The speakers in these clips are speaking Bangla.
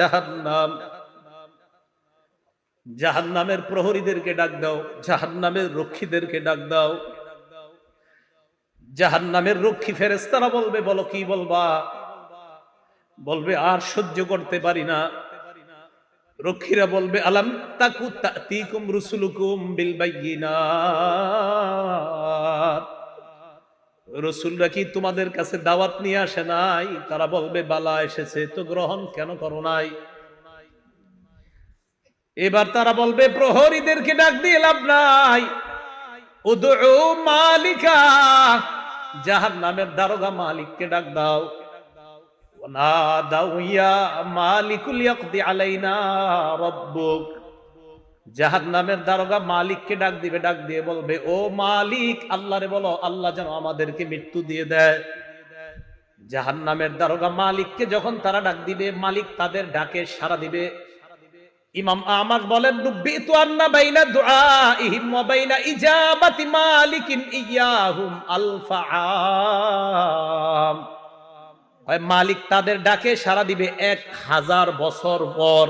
জাহান্নাম, জাহান্নামের প্রহরীদেরকে ডাক দাও, জাহান্নামের রক্ষীদেরকে ডাক দাও। জাহান্নামের রক্ষী ফেরেশতারা বলবে, বলো কি বলবা? বলবে আর সহ্য করতে পারি না। রক্ষীরা বলবে, আলাম তাকু তাতিকুম রুসুলুকুম বিল বাইয়িনাত, রাসূলরা কি তোমাদের কাছে দাওয়াত নিয়ে আসে নাই? তারা বলবে, বালা এসেছে, তো গ্রহণ কেন করো নাই? এবার তারা বলবে, প্রহরীদেরকে ডাক দিয়ে লাভ নাই, উদউ মালিকা, জাহান্নামের দারোগা মালিককে ডাক দাও। ওয়ানাদাউ ইয়া মালিকুল ইয়াকদি আলাইনা রাব্বুক, জাহান্নামের দারোগা মালিককে ডাক দিবে, ডাক দিয়ে বলবে, ও মালিক, আল্লাহরে বলো আল্লাহ যেন আমাদেরকে মৃত্যু দিয়ে দেয়। জাহান্নামের দারোগা মালিককে যখন তারা ডাক দিবে, মালিক তাদের ডাকে সাড়া দিবে। ইমাম আহমদ বলেন, নুব্বিতু আন্না বাইনা দুআইহিম ওয়া বাইনা ইজাবাতি মালিকিন ইয়াহুম আলফাআম, মালিক তাদের ডাকে সাড়া দিবে 1000 বছর পর।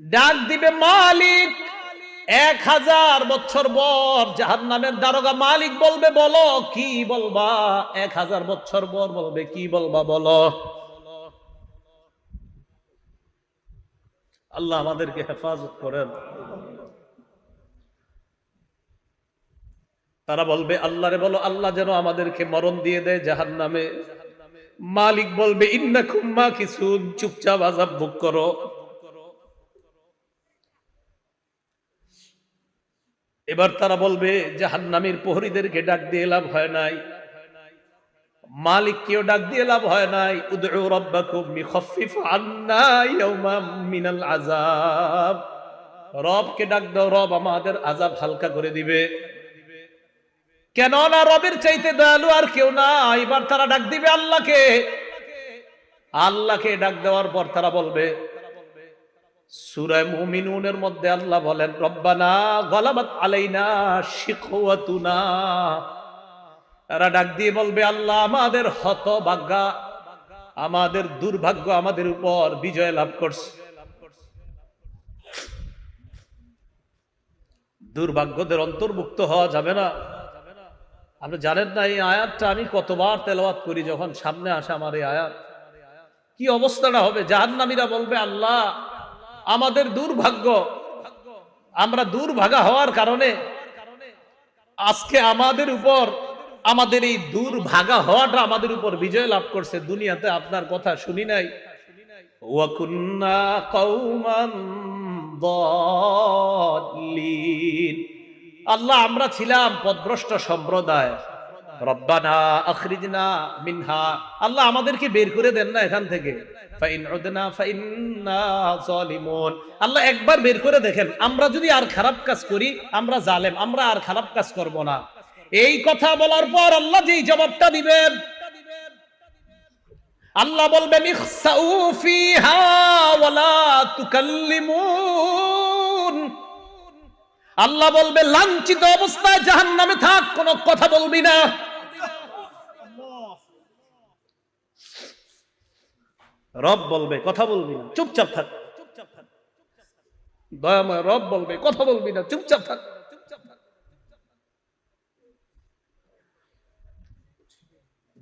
ডাক দিবে মালিক 1000 বছর পর। জাহান্নামের দারোগা মালিক বলবে, বলো কি বলবা? 1000 বছর পর বলবে, কি বলবা বলো। আল্লাহ আমাদেরকে হেফাজত করেন। তারা বলবে, আল্লাহরে বলো আল্লাহ যেন আমাদেরকে মরণ দিয়ে দেয় জাহান্নামে। মালিক বলবে, ইন্নাকুম মাকিসুন, চুপচাপ আযাব ভোগ করো। এবার তারা বলবে, জাহান্নামের প্রহরীদেরকে ডাক দিয়ে লাভ হয় নাই, মালিককেও ডাক দিয়ে লাভ হয় নাই। উদউ রাব্বাকুম ইখাফফিফ আন্না ইয়াওমান মিনাল আযাব, রবকে ডাক দাও, রব আমাদের আযাব হালকা করে দিবে। কেন না রবের চাইতে দয়ালু আর কেউ না। এবার তারা ডাক দিবে আল্লাহকে। আল্লাহকে ডাক দেওয়ার পর তারা বলবে, সূরা মুমিনুনের মধ্যে আল্লাহ বলেন, রব্বানা গালাবাত আলাইনা শিকওয়াতুনা, তারা ডাক দিয়ে বলবে, আল্লাহ আমাদের হতভাগ্য, আমাদের দুর্ভাগ্য আমাদের উপর বিজয় লাভ করছে। দুর্ভাগ্যদের অন্তর্ভুক্ত হওয়া যাবে না। আপনি জানেন না এই আয়াতটা আমি কতবার তেলাওয়াত করি, যখন সামনে আসে আমার এই আয়াত, কি অবস্থাটা হবে। জাহান্নামীরা বলবে, আল্লাহ আমাদের দুর্ভাগ্য, আমরা দুর্ভাগা হওয়ার কারণে আজকে আমাদের উপর, আমাদের এই দুর্ভাগা হওয়াটা আমাদের উপর বিজয় লাভ করছে। দুনিয়াতে আপনার কথা শুনি নাই। ওয়া কুন্না কওমান দাল্লিন, আল্লাহ আমরা ছিলাম পথভ্রষ্ট সম্প্রদায়। রব্বানা আখরিজনা মিনহা, আল্লাহ আমাদেরকে বের করে দেন না এখান থেকে। ফাইন উদনা ফাইন্না যালিমুন, আল্লাহ একবার বের করে দেখেন, আমরা যদি আর খারাপ কাজ করি, আমরা জালেম, আমরা আর খারাপ কাজ করব না। এই কথা বলার পর আল্লাহ যেই জবাবটা দিবেন, আল্লাহ বলবেন, ইখসাউ ফিহা ওয়ালা তুকাল্লিমুন, আল্লাহ বলবে লাঞ্ছিত অবস্থায় জাহান্নামে থাক, কোনো কথা বলবি না। রব বলবে কথা বলবি না, চুপচাপ থাক। দয়াময় রব বলবে কথা বলবি না, চুপচাপ থাক।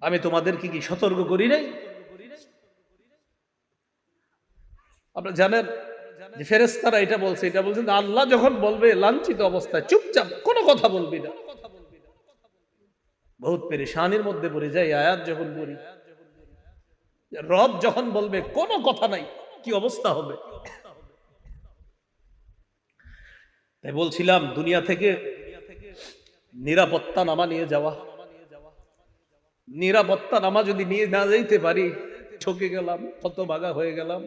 আমি তোমাদেরকে কি সতর্ক করি নাই? আপনারা জানেন যে ফেরেশতারা এটা বলছে, এটা বলছেন আল্লাহ যখন বলবে লাঞ্ছিত অবস্থায় চুপচাপ, কোনো কথা বলবি না। বহুত পেরেশানির মধ্যে পড়ে যায় আয়াত যখন পড়ি। রব যখন বলবে কোনো কথা নাই, কি অবস্থা হবে। তাই বলছিলাম, দুনিয়া থেকে নিরাপত্তা নামা নিয়ে যাওয়া, নিরাপত্তা নামা যদি নিয়ে না যাইতে পারি, ঠকে গেলাম, হতভাগা হয়ে গেলাম।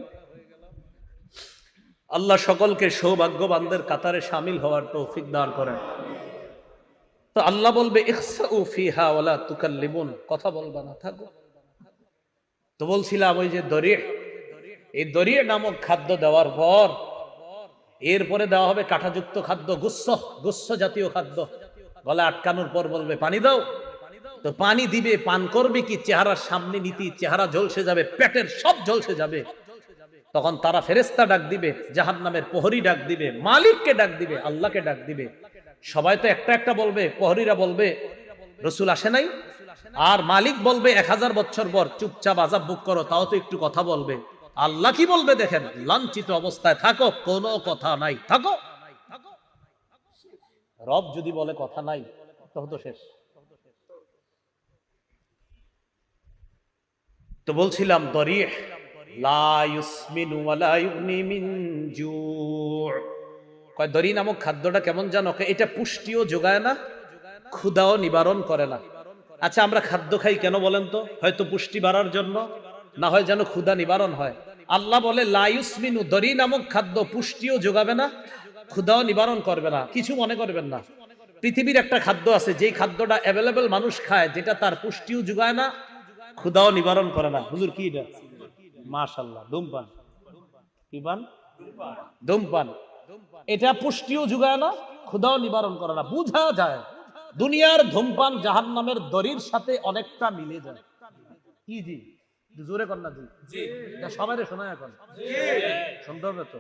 আল্লাহ সকলকে সৌভাগ্যবানদের কাতারে শামিল হওয়ার তৌফিক দান করেন। তো আল্লাহ বলবে, ইখসাউ ফিহা ওয়ালা তুকাল্লিমুন, কথা বলবা না, থাকো। তো বলছিলাম ওই যে দরিয়ে, এই দরিয়ে নামক খাদ্য দেওয়ার পর এরপরে দেওয়া হবে কাঁটাযুক্ত খাদ্য, গুচ্ছ জাতীয় খাদ্য। গলা আটকানোর পর বলবে পানি দাও, তো পানি দিবে, পান করবে কি, চেহারার সামনে নীতি, চেহারা ঝলসে যাবে, পেটের সব ঝলসে যাবে। তখন তারা ফেরেশতা ডাক দিবে, জাহান্নামের প্রহরী ডাক দিবে, মালিককে ডাক দিবে, আল্লাহকে ডাক দিবে। সবাই তো একটা একটা বলবে, প্রহরীরা বলবে রসুল আসে নাই, আর মালিক বলবে 1000 বছর পর চুপচাপ আযাব বুক করো, তাও তো একটু কথা বলবে। আল্লাহ কি বলবে দেখেন, লাঞ্ছিত অবস্থায় থাকো, কোনো কথা নাই, থাকো। রব যদি বলে কথা নাই, তখন তো শেষ। তো বলছিলাম দরিহ লা ইউসমিনু ওয়া লা ইউগনি মিন জু'। কয় দরি নামক খাদ্যটা কেমন জানো? এটা পুষ্টিও যোগায় না, ক্ষুধাও নিবারণ করে না। আচ্ছা, আমরা খাদ্য খাই কেন বলেন তো? হয়তো পুষ্টি বাড়ার জন্য, না হয় যেন ক্ষুধা নিবারণ হয়। আল্লাহ বলে লা ইউসমিনু, দরি নামক খাদ্য পুষ্টিও যোগাবে না, ক্ষুধাও নিবারণ করবে না। কিছু মনে করবেন না, পৃথিবীর একটা খাদ্য আছে যেই খাদ্যটা অ্যাভেলেবল মানুষ খায়, যেটা তার পুষ্টিও যোগায় না, ক্ষুধাও নিবারণ করে না। হুজুর কি এটা? মাশাআল্লাহ, ধূমপান। কি পান? ধূমপান। এটা পুষ্টিও যোগায় না, ক্ষুধাও নিবারণ করে না। বুঝা যায় দুনিয়ার ধূমপান জাহান্নামের দড়ির সাথে অনেকটা মিলে যায়। কি জি? জোরে কর না জি। সবাই শোনা, এখন শুনতে হবে তো।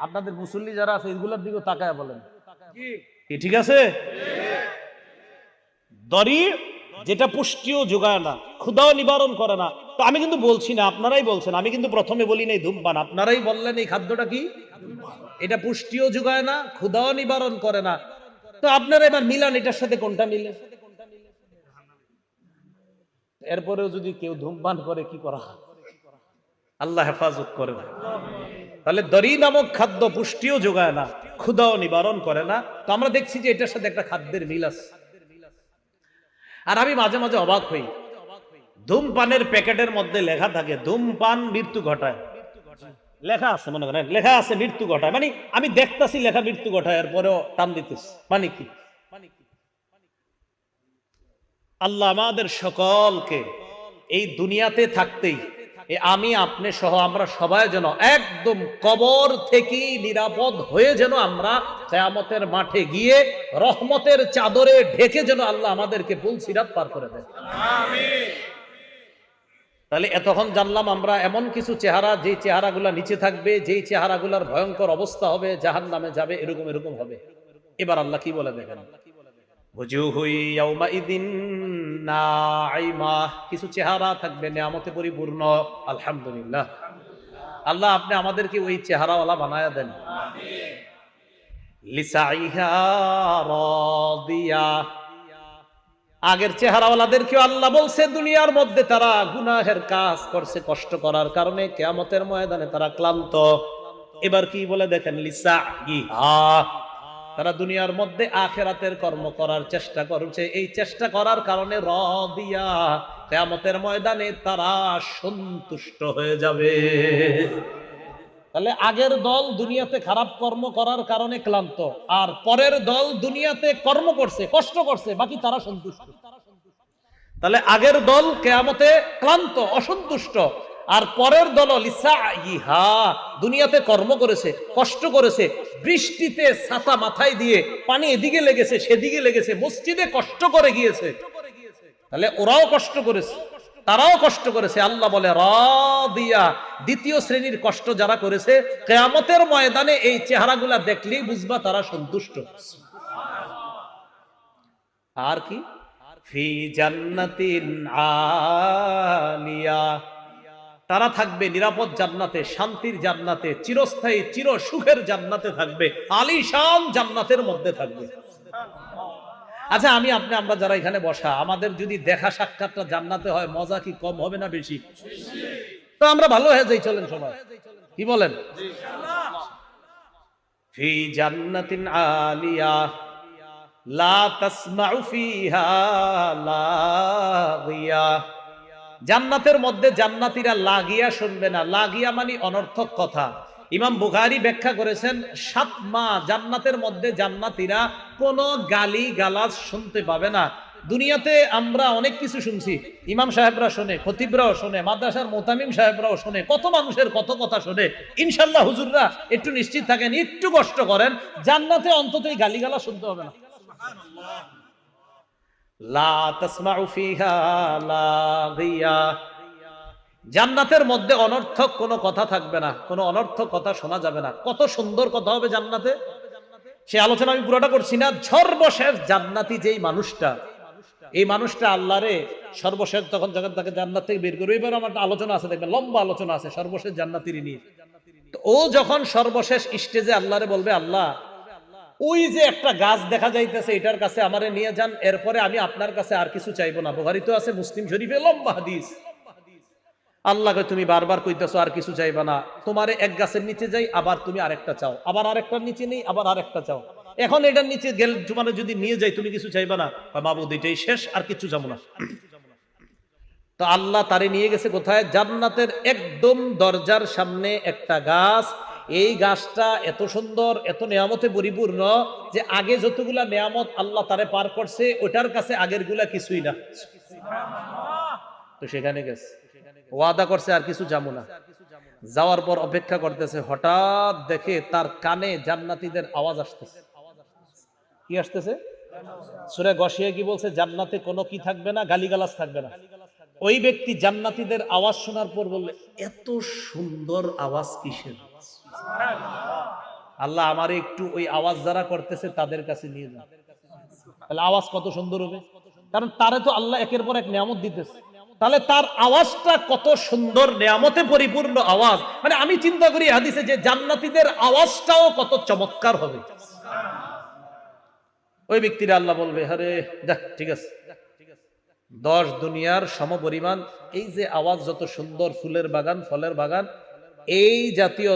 আপনাদের মুসল্লি যারা আছে এগুলোর দিকে তাকায় বলেন কি ঠিক আছে? দড়ি যেটা পুষ্টিও যোগায় না, ক্ষুধাও নিবারণ করে না। তো আমি কিন্তু বলছি না, আপনারাই বলছেন, আমি কিন্তু প্রথমে বলি নাই ধূমপান, আপনারাই বললেন এই খাদ্যটা কি, এটা পুষ্টিও যোগায় না, ক্ষুধাও নিবারণ করে না। তো আপনারা এবার মিলান এটার সাথে কোনটা মিলে। এরপরেও যদি কেউ ধূমপান করে কি করা? আল্লাহ হেফাজত করে না। তাহলে দড়ি নামক খাদ্য পুষ্টিও যোগায় না, ক্ষুধাও নিবারণ করে না। তো আমরা দেখছি যে এটার সাথে একটা খাদ্যের মিল আছে। আর আমি মাঝে মাঝে অবাক হই, ধূমপানের প্যাকেটের মধ্যে লেখা থাকে ধূমপান মৃত্যু ঘটায়। লেখা আছে, মনে করেন লেখা আছে মৃত্যু ঘটায়, মানে আমি দেখতাছি লেখা মৃত্যু ঘটায়, এরপরেও টান দিতেছি, মানে কি? আল্লাহ আমাদের সকলকে এই দুনিয়াতে থাকতেই আমি, আপনি সহ আমরা সবাই যেন একদম কবর থেকে নিরাপদ হয়ে যেন আমরা কিয়ামতের মাঠে গিয়ে রহমতের চাদরে ঢেকে যেন আল্লাহ আমাদেরকে পুলসিরাত পার করে দেয়। আমিন। তাহলে এতক্ষণ জানলাম আমরা এমন কিছু চেহারা, যেই চেহারাগুলা নিচে থাকবে, যেই চেহারাগুলার ভয়ঙ্কর অবস্থা হবে, জাহান্নামে যাবে, এরকম এরকম হবে। এবার আল্লাহ কি বলে দেখেন, কিছু চেহারা থাকবে নিয়ামতে পরিপূর্ণ। আলহামদুলিল্লাহ, আল্লাহ আপনি আমাদেরকে ওই চেহারাওয়ালা বানায়া দেন। লিসাইহা রাদিয়া। আগের চেহারাওয়ালাদেরকেও আল্লাহ বলছে দুনিয়ার মধ্যে তারা গুনাহের কাজ করছে, কষ্ট করার কারণে কিয়ামতের ময়দানে তারা ক্লান্ত। এবার কি বলে দেখেন, লিসাইহা, তারা দুনিয়ার মধ্যে আখিরাতের কর্ম করার চেষ্টা করছে, এই চেষ্টা করার কারণে রাদিয়া, কিয়ামতের ময়দানে তারা সন্তুষ্ট হয়ে যাবে। তাহলে আগের দল দুনিয়াতে খারাপ কর্ম করার কারণে ক্লান্ত, আর পরের দল দুনিয়াতে কর্ম করছে, কষ্ট করছে, বাকি তারা সন্তুষ্ট। তাহলে আগের দল কিয়ামতে ক্লান্ত, অসন্তুষ্ট, আর পরের দল লিসাইহা, দুনিয়াতে কর্ম করেছে, কষ্ট করেছে, বৃষ্টিতে ছাতা মাথায় দিয়ে পানি এদিকে লেগেছে সেদিকে লেগেছে, মসজিদে কষ্ট করে গিয়েছে। তাহলে ওরাও কষ্ট করেছে, তারাও কষ্ট করেছে। আল্লাহ বলে রাদিয়া, দ্বিতীয় শ্রেণীর কষ্ট যারা করেছে, কিয়ামতের ময়দানে এই চেহারাগুলা দেখলেই বুঝবা তারা সন্তুষ্ট। আর কি, ফি জান্নাতিন আলিয়া, তারা থাকবে নিরাপদ জান্নাতে, শান্তির জান্নাতে, চিরস্থায়ী চির সুখের জান্নাতে থাকবে, আলিশান জান্নাতের মধ্যে থাকবে। আচ্ছা, আমি আপনি আমরা যারা এখানে বসা, আমাদের যদি দেখা সাক্ষাৎটা জান্নাতে হয়, মজা কি কম হবে না বেশি? তো আমরা ভালো হয়ে যাই, চলেন সবাই, কি বলেন? ফি জান্নাতিন আলিয়া লা তাসমাউ ফিহা লাগিয়া। জান্নাতের মধ্যে জান্নাতীরা লাগিয়া শুনবে না। লাগিয়া মানে অনর্থক কথা। ইমাম বুখারী ব্যাখ্যা করেছেন, 7 মাহ জান্নাতের মধ্যে জান্নাতীরা কোনো গালি গালাজ শুনতে পাবে না। দুনিয়াতে আমরা অনেক কিছু শুনছি, ইমাম সাহেবরা শোনে, খতিবরাও শোনে, মাদ্রাসার মোতামিম সাহেবরাও শোনে, কত মানুষের কত কথা শোনে। ইনশাল্লাহ হুজুররা একটু নিশ্চিত থাকেন, একটু কষ্ট করেন, জান্নাতে অন্তত এই গালিগালাজ শুনতে হবে না। লা তাসমাউ ফিহা লাগিয়া, জান্নাতের মধ্যে অনর্থক কোনো কথা থাকবে না, কোনো অনর্থক কথা শোনা যাবে না। কত সুন্দর কথা হবে জান্নাতে, সে আলোচনা আমি পুরোটা করছি না। সর্বশেষ জান্নাতি যেই মানুষটা, এই মানুষটা আল্লাহরে সর্বশেষ তখন যখন তাকে জান্নাত থেকে বের করবে, এবার আমার আলোচনা আছে, দেখবেন লম্বা আলোচনা আছে সর্বশেষ জান্নাতির নিয়ে। তো ও যখন সর্বশেষ স্টেজে আল্লাহরে বলবে, আল্লাহ ওই যে একটা গাছ দেখা যাইতেছে, এটার কাছে আমারে নিয়ে যান, এরপরে আমি আপনার কাছে আর কিছু চাইবো না। বুখারী তো আছে, মুসলিম শরীফে লম্বা হাদিস। আল্লাহকে তুমি বারবার কইতেছো আর কিছু চাইবা না, তোমারে এক গাছের নিচে যাই, আবার তুমি আরেকটা চাও, আবার আরেকটার নিচে নেই, আবার আরেকটা চাও, এখন এটার নিচে গেল তোমার যদি নিয়ে যাই তুমি কিছু চাইবা না? মাবুদ এটাই শেষ, আর কিছু যাবো না। তো আল্লাহ তারে নিয়ে গেছে কোথায়? জান্নাতের একদম দরজার সামনে একটা গাছ। এই গাছটা এত সুন্দর, এত নিয়ামতে পরিপূর্ণ যে আগে যতগুলা নিয়ামত আল্লাহ তারে পার করছে, ওটার কাছে আগের গুলা কিছুই না। তো সেখানে গেছে, ওয়াদা করছে আর কিছু যাবো না। যাওয়ার পর অপেক্ষা করতেছে, হঠাৎ দেখে তার কানে জান্নাতীদের আওয়াজ আসতেছে। কি আসতেছে? সূরা গশিয়া কি বলছে? জান্নাতে কোনো কি থাকবে না, গালিগালাজ থাকবে না। ওই ব্যক্তি জান্নাতীদের আওয়াজ শোনার পর বললে, এত সুন্দর আওয়াজ কিসের? আল্লাহ আমারে একটু ওই আওয়াজ যারা করতেছে তাদের কাছে নিয়ে যান। তাহলে আওয়াজ কত সুন্দর হবে, কারণ তারে তো আল্লাহ একের পর এক নিয়ামত দিতেছে। তাহলে তার আওয়াজটা কত সুন্দর, নিয়ামতে পরিপূর্ণ আওয়াজ। মানে আমি চিন্তা করি হাদিসে যে জান্নাতীদের আওয়াজটাও কত চমৎকার হবে। ওই ব্যক্তিরা আল্লাহ বলবে, আরে দেখ ঠিক আছে, 10 দুনিয়ার সমপরিমাণ এই যে আওয়াজ, যত সুন্দর ফুলের বাগান, ফলের বাগান, এই জাতীয়